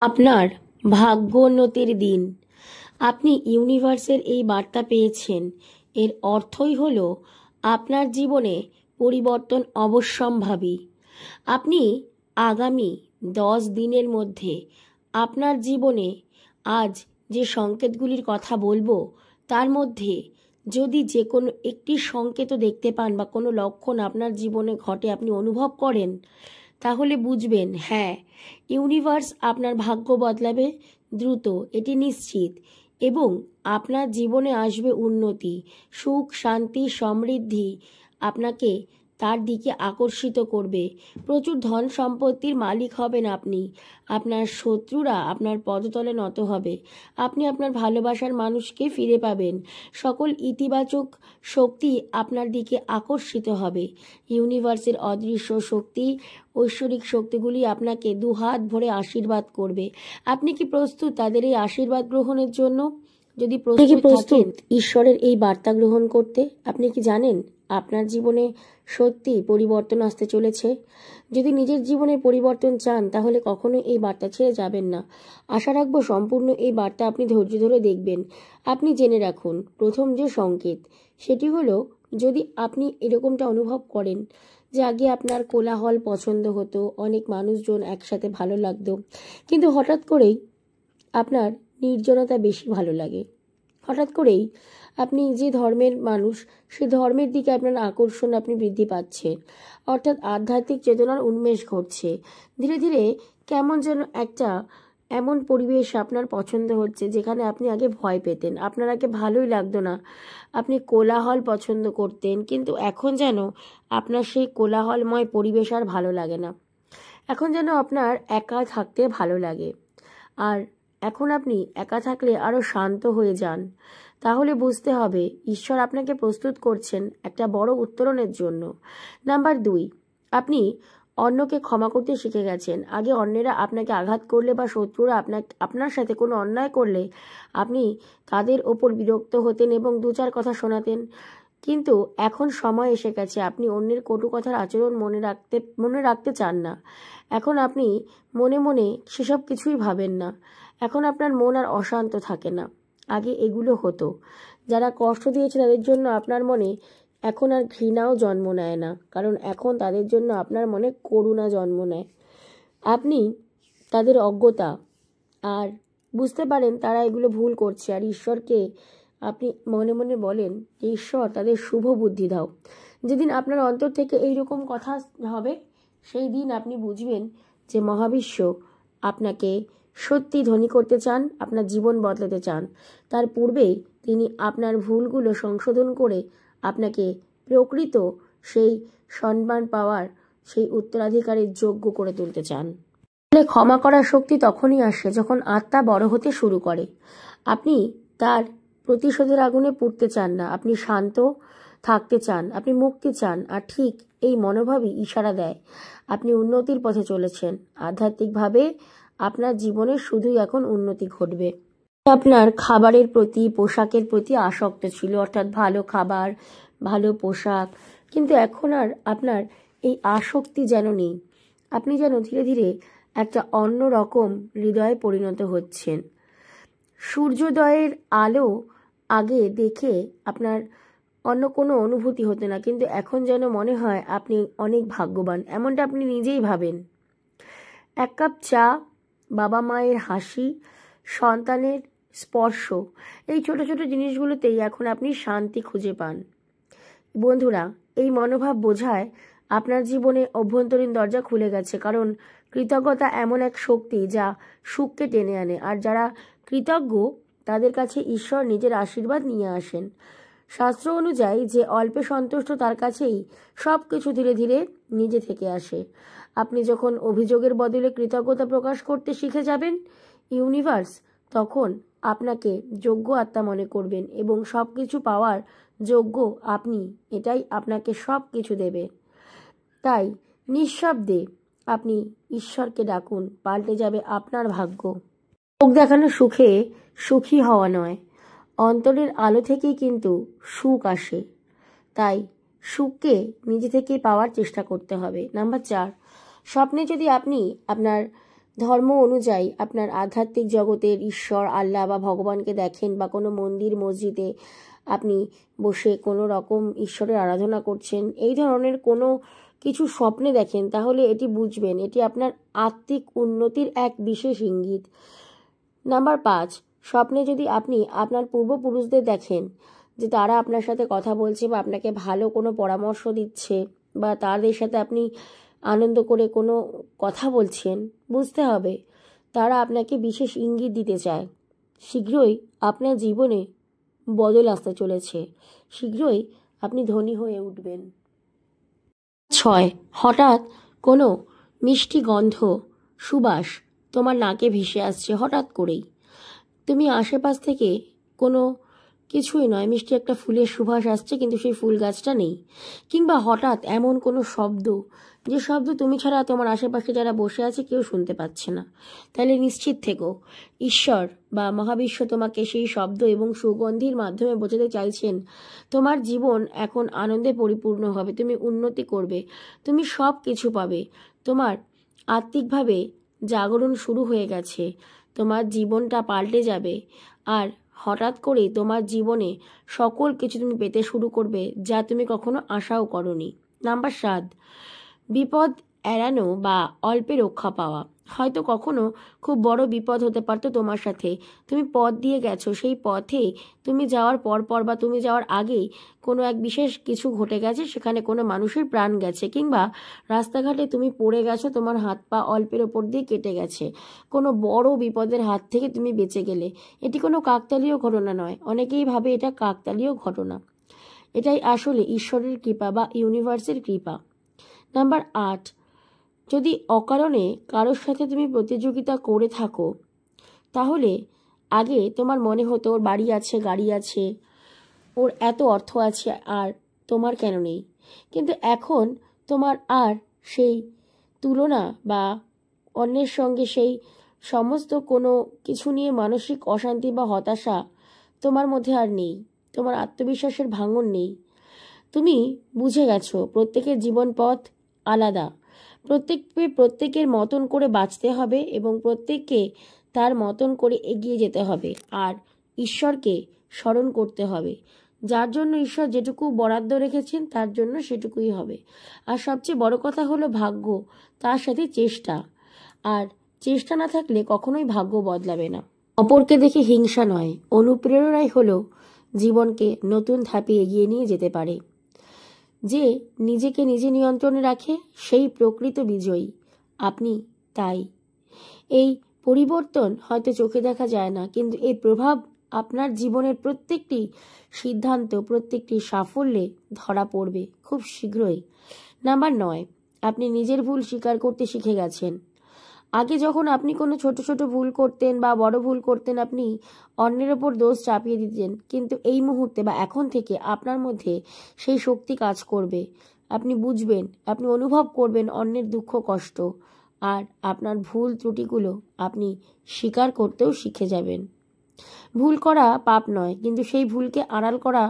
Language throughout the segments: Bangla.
আপনার ভাগ্যোন্নতির দিন। আপনি ইউনিভার্সের এই বার্তা পেয়েছেন। এর অর্থই হলো আপনার জীবনে পরিবর্তন অবশ্যম্ভাবী। আপনি আগামী 10 দিনের মধ্যে আপনার জীবনে আজ যে সংকেতগুলির কথা বলবো তার মধ্যে যদি যে কোনো একটি সংকেতও দেখতে পান বা কোনো লক্ষণ আপনার জীবনে ঘটে, আপনি অনুভব করেন, তাহলে বুঝবেন হ্যাঁ, ইউনিভার্স আপনার ভাগ্য বদলাবে দ্রুত, এটি নিশ্চিত। এবং আপনার জীবনে আসবে উন্নতি, সুখ, শান্তি, সমৃদ্ধি আপনাকে তার দিকে আকর্ষিত করবে। প্রচুর ধন সম্পত্তির মালিক হবেন আপনি। আপনার শত্রুরা আপনার পদতলে নত হবে। আপনি আপনার ভালোবাসার মানুষকে ফিরে পাবেন। সকল ইতিবাচক শক্তি আপনার দিকে আকর্ষিত হবে। ইউনিভার্সের অদৃশ্য শক্তি, ঐশ্বরিক শক্তিগুলি আপনাকে দুহাত ভরে আশীর্বাদ করবে। আপনি কি প্রস্তুত তাদের এই আশীর্বাদ গ্রহণের জন্য? যদি প্রস্তুত ঈশ্বরের এই বার্তা গ্রহণ করতে, আপনি কি জানেন আপনার জীবনে সত্যি পরিবর্তন আসতে চলেছে? যদি নিজের জীবনের পরিবর্তন চান তাহলে কখনোই এই বার্তা ছেড়ে যাবেন না। আশা রাখবো সম্পূর্ণ এই বার্তা আপনি ধৈর্য ধরে দেখবেন। আপনি জেনে রাখুন, প্রথম যে সংকেত সেটি হলো, যদি আপনি এরকমটা অনুভব করেন যে আগে আপনার কোলাহল পছন্দ হতো, অনেক মানুষজন একসাথে ভালো লাগতো, কিন্তু হঠাৎ করেই আপনার নির্জনতা বেশি ভালো লাগে। হঠাৎ করেই আপনি যে ধর্মের মানুষ সে ধর্মের দিকে আপনার আকর্ষণ আপনি বৃদ্ধি পাচ্ছেন, অর্থাৎ আধ্যাত্মিক চেতনার উন্মেষ ঘটছে। ধীরে ধীরে কেমন যেন একটা এমন পরিবেশ আপনার পছন্দ হচ্ছে যেখানে আপনি আগে ভয় পেতেন, আপনার আগে ভালোই লাগতো না, আপনি কোলাহল পছন্দ করতেন, কিন্তু এখন যেন আপনার সেই কোলাহলময় পরিবেশ আর ভালো লাগে না। এখন যেন আপনার একা থাকতে ভালো লাগে। আর এখন আপনি একা থাকলে আরও শান্ত হয়ে যান। তাহলে বুঝতে হবে ঈশ্বর আপনাকে প্রস্তুত করছেন একটা বড় উত্তরণের জন্য। নাম্বার 2, আপনি অন্যকে ক্ষমা করতে শিখে গেছেন। আগে অন্যেরা আপনাকে আঘাত করলে বা শত্রুরা আপনার সাথে কোনো অন্যায় করলে আপনি তাদের ওপর বিরক্ত হতেন এবং 2-4 কথা শোনাতেন, কিন্তু এখন সময় এসে গেছে আপনি অন্যের কটু কথার আচরণ মনে রাখতে চান না। এখন আপনি মনে মনে সেসব কিছুই ভাবেন না। এখন আপনার মন আর অশান্ত থাকে না। আগে এগুলো হতো। যারা কষ্ট দিয়েছে তাদের জন্য আপনার মনে এখন আর ঘৃণাও জন্ম নেয় না, কারণ এখন তাদের জন্য আপনার মনে করুণা জন্ম নেয়। আপনি তাদের অজ্ঞতা আর বুঝতে পারেন তারা এগুলো ভুল করছে, আর ঈশ্বরকে আপনি মনে মনে বলেন যে ঈশ্বর তাদের শুভ বুদ্ধি দাও। যেদিন আপনার অন্তর থেকে এইরকম কথা হবে সেই দিন আপনি বুঝবেন যে মহাবিশ্ব আপনাকে সত্যি ধনী করতে চান, আপনার জীবন বদলাতে চান। তার পূর্বেই তিনি আপনার ভুলগুলো সংশোধন করে আপনাকে প্রকৃত সেই সম্মান পাওয়ার, সেই উত্তরাধিকারের যোগ্য করে তুলতে চান। ক্ষমা করার শক্তি তখনই আসে যখন আত্মা বড় হতে শুরু করে। আপনি তার প্রতিশোধের আগুনে পুড়তে চান না, আপনি শান্ত থাকতে চান, আপনি মুক্তি চান। আর ঠিক এই মনোভাবই ইশারা দেয় আপনি উন্নতির পথে চলেছেন। আধ্যাত্মিকভাবে আপনার জীবনে শুধুই এখন উন্নতি ঘটবে। আপনার খাবারের প্রতি, পোশাকের প্রতি আসক্ত ছিল, অর্থাৎ ভালো খাবার, ভালো পোশাক, কিন্তু এখন আর আপনার এই আসক্তি যেন নেই। আপনি যেন ধীরে ধীরে একটা অন্য রকম হৃদয়ে পরিণত হচ্ছেন। সূর্যোদয়ের আলো আগে দেখে আপনার অন্য কোনো অনুভূতি হতো না, কিন্তু এখন যেন মনে হয় আপনি অনেক ভাগ্যবান, এমনটা আপনি নিজেই ভাবেন। 1 কাপ চা, বাবা মায়ের হাসি, সন্তানের স্পর্শ, এই ছোট ছোট জিনিসগুলোতেই এখন আপনি শান্তি খুঁজে পান। বন্ধুরা, এই মনোভাব বোঝায় আপনার জীবনে অভ্যন্তরীণ দরজা খুলে গেছে, কারণ কৃতজ্ঞতা এমন এক শক্তি যা সুখকে টেনে আনে। আর যারা কৃতজ্ঞ তাদের কাছে ঈশ্বর নিজের আশীর্বাদ নিয়ে আসেন। শাস্ত্র অনুযায়ী যে অল্পে সন্তুষ্ট তার কাছেই সব কিছু ধীরে ধীরে নিজে থেকে আসে। আপনি যখন অভিযোগের বদলে কৃতজ্ঞতা প্রকাশ করতে শিখে যাবেন, ইউনিভার্স তখন আপনাকে যোগ্য আত্মা মনে করবেন এবং সব কিছু পাওয়ার যোগ্য আপনি, এটাই আপনাকে সব কিছু দেবে। তাই নিঃশব্দে আপনি ঈশ্বরকে ডাকুন, পাল্টে যাবে আপনার ভাগ্য। লোক দেখানো সুখে সুখী হওয়া নয়, অন্তরের আলো থেকেই কিন্তু সুখ আসে। তাই সুখকে নিজে থেকেই পাওয়ার চেষ্টা করতে হবে। নাম্বার 4, স্বপ্নে যদি আপনি আপনার ধর্ম অনুযায়ী আপনার আধ্যাত্মিক জগতের ঈশ্বর, আল্লাহ বা ভগবানকে দেখেন, বা কোনো মন্দির মসজিদে আপনি বসে কোনো রকম ঈশ্বরের আরাধনা করছেন, এই ধরনের কোনো কিছু স্বপ্নে দেখেন, তাহলে এটি বুঝবেন এটি আপনার আত্মিক উন্নতির এক বিশেষ ইঙ্গিত। নাম্বার 5, স্বপ্নে যদি আপনি আপনার পূর্বপুরুষদের দেখেন যে তারা আপনার সাথে কথা বলছে বা আপনাকে ভালো কোনো পরামর্শ দিচ্ছে বা তাদের সাথে আপনি আনন্দ করে কোনো কথা বলছেন, বুঝতে হবে তারা আপনাকে বিশেষ ইঙ্গিত দিতে চায় শীঘ্রই আপনার জীবনে বদল আসতে চলেছে, শীঘ্রই আপনি ধনী হয়ে উঠবেন। 6, হঠাৎ কোনো মিষ্টি গন্ধ, সুবাস তোমার নাকে ভেসে আসছে হঠাৎ করেই। তুমি আশেপাশ থেকে কোনো কিছুই নয়, মিষ্টি একটা ফুলের সুবাস আসছে, কিন্তু সেই ফুল গাছটা নেই। কিংবা হঠাৎ এমন কোনো শব্দ, যে শব্দ তুমি ছাড়া তোমার আশেপাশে যারা বসে আছে কেউ শুনতে পাচ্ছে না। তাহলে নিশ্চিত থেকো ঈশ্বর বা মহাবিশ্ব তোমাকে সেই শব্দ এবং সুগন্ধির মাধ্যমে বোঝাতে চাইছেন তোমার জীবন এখন আনন্দে পরিপূর্ণ হবে, তুমি উন্নতি করবে, তুমি সব কিছু পাবে, তোমার আত্মিকভাবে জাগরণ শুরু হয়ে গেছে, তোমার জীবনটা পাল্টে যাবে। আর হঠাৎ করে তোমার জীবনে সকল কিছু তুমি পেতে শুরু করবে যা তুমি কখনো আশাও করনি। নাম্বার 7, বিপদ এড়ানো বা অল্পে রক্ষা পাওয়া। হয়তো কখনো খুব বড় বিপদ হতে পারতো তোমার সাথে, তুমি পথ দিয়ে গেছো, সেই পথে তুমি যাওয়ার পর বা তুমি যাওয়ার আগেই কোনো এক বিশেষ কিছু ঘটে গেছে, সেখানে কোনো মানুষের প্রাণ গেছে, কিংবা রাস্তাঘাটে তুমি পড়ে গেছো, তোমার হাত পা অল্পের ওপর দিয়ে কেটে গেছে, কোনো বড় বিপদের হাত থেকে তুমি বেঁচে গেলে। এটি কোনো কাকতালীয় ঘটনা নয়, অনেকেই ভাবে এটা কাকতালীয় ঘটনা, এটাই আসলে ঈশ্বরের কৃপা বা ইউনিভার্সের কৃপা। নাম্বার 8, যদি অকারণে কারোর সাথে তুমি প্রতিযোগিতা করে থাকো, তাহলে আগে তোমার মনে হতো ওর বাড়ি আছে, গাড়ি আছে, ওর এত অর্থ আছে, আর তোমার কেন নেই। কিন্তু এখন তোমার আর সেই তুলনা বা অন্যের সঙ্গে সেই সমস্ত কোনো কিছু নিয়ে মানসিক অশান্তি বা হতাশা তোমার মধ্যে আর নেই, তোমার আত্মবিশ্বাসের ভাঙন নেই। তুমি বুঝে গেছো প্রত্যেকের জীবন পথ আলাদা, প্রত্যেকের মতন করে বাঁচতে হবে এবং প্রত্যেককে তার মতন করে এগিয়ে যেতে হবে, আর ঈশ্বরকে স্মরণ করতে হবে। যার জন্য ঈশ্বর যেটুকু বরাদ্দ রেখেছেন তার জন্য সেটুকুই হবে। আর সবচেয়ে বড় কথা হলো ভাগ্য, তার সাথে চেষ্টা, আর চেষ্টা না থাকলে কখনোই ভাগ্য বদলাবে না। অপরকে দেখে হিংসা নয়, অনুপ্রেরণাই হলো জীবনকে নতুন ধাপে এগিয়ে নিয়ে যেতে পারে। যে নিজেকে নিজে নিয়ন্ত্রণে রাখে সেই প্রকৃত বিজয়ী, আপনি তাই। এই পরিবর্তন হয়তো চোখে দেখা যায় না, কিন্তু এর প্রভাব আপনার জীবনের প্রত্যেকটি সিদ্ধান্ত, প্রত্যেকটি সাফল্যে ধরা পড়বে খুব শীঘ্রই। নাম্বার 9, আপনি নিজের ভুল স্বীকার করতে শিখে গেছেন। আগে যখন আপনি কোনো ছোট ছোট ভুল করতেন বা বড় ভুল করতেন, আপনি অন্যের ওপর দোষ চাপিয়ে দিতেন, কিন্তু এই মুহূর্তে বা এখন থেকে আপনার মধ্যে সেই শক্তি কাজ করবে। আপনি বুঝবেন, আপনি অনুভব করবেন অন্যের দুঃখ কষ্ট, আর আপনার ভুল ত্রুটিগুলো আপনি স্বীকার করতেও শিখে যাবেন। ভুল করা পাপ নয়, কিন্তু সেই ভুলকে আড়াল করা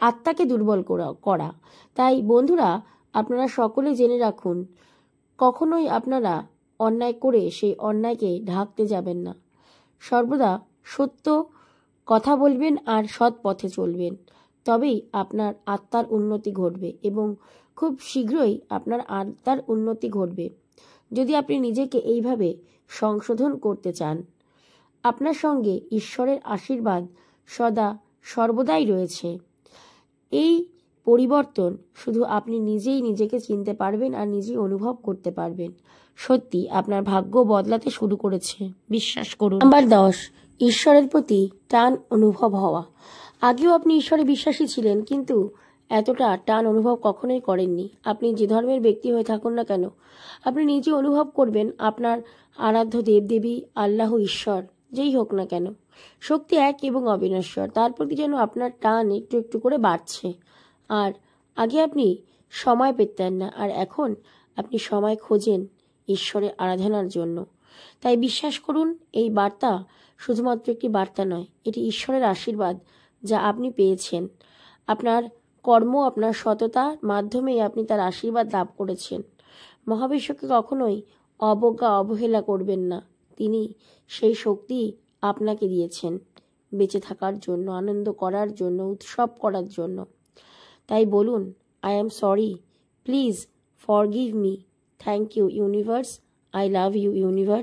আত্মাকে দুর্বল করা। তাই বন্ধুরা, আপনারা সকলে জেনে রাখুন, কখনোই আপনারা অন্যায় করে সেই অন্যায়কে ঢাকতে যাবেন না। সর্বদা সত্য কথা বলবেন আর সৎ পথে চলবেন, তবেই আপনার আত্মার উন্নতি ঘটবে এবং খুব শীঘ্রই আপনার আত্মার উন্নতি ঘটবে। যদি আপনি নিজেকে এইভাবে সংশোধন করতে চান, আপনার সঙ্গে ঈশ্বরের আশীর্বাদ সর্বদাই রয়েছে। এই পরিবর্তন শুধু আপনি নিজেই নিজেকে চিনতে পারবেন আর নিজেই অনুভব করতে পারবেন। সত্যি আপনার ভাগ্য বদলাতে শুরু করেছে, বিশ্বাস করুন। নাম্বার 10, ঈশ্বরের প্রতি টান অনুভব হওয়া। আগেও আপনি ঈশ্বরে বিশ্বাসী ছিলেন, কিন্তু এতটা টান অনুভব কখনোই করেননি। আপনি যে ধর্মের ব্যক্তি হয়ে থাকুন না কেন, আপনি নিজে অনুভব করবেন আপনার আরাধ্য দেবদেবী, আল্লাহ, ঈশ্বর যেই হোক না কেন, শক্তি এক এবং অবিনশ্বর, তার প্রতি যেন আপনার টান একটু একটু করে বাড়ছে। আর আগে আপনি সময় পেতেন না, আর এখন আপনি সময় খোঁজেন ঈশ্বরের আরাধনার জন্য। তাই বিশ্বাস করুন, এই বার্তা শুধুমাত্র একটি বার্তা নয়, এটি ঈশ্বরের আশীর্বাদ যা আপনি পেয়েছেন। আপনার কর্ম, আপনার সততার মাধ্যমেই আপনি তার আশীর্বাদ লাভ করেছেন। মহাবিশ্বকে কখনোই অবজ্ঞা অবহেলা করবেন না। তিনি সেই শক্তি আপনাকে দিয়েছেন বেঁচে থাকার জন্য, আনন্দ করার জন্য, উৎসব করার জন্য। তাই বলুন, I am sorry, please forgive me, thank you universe, I love you universe.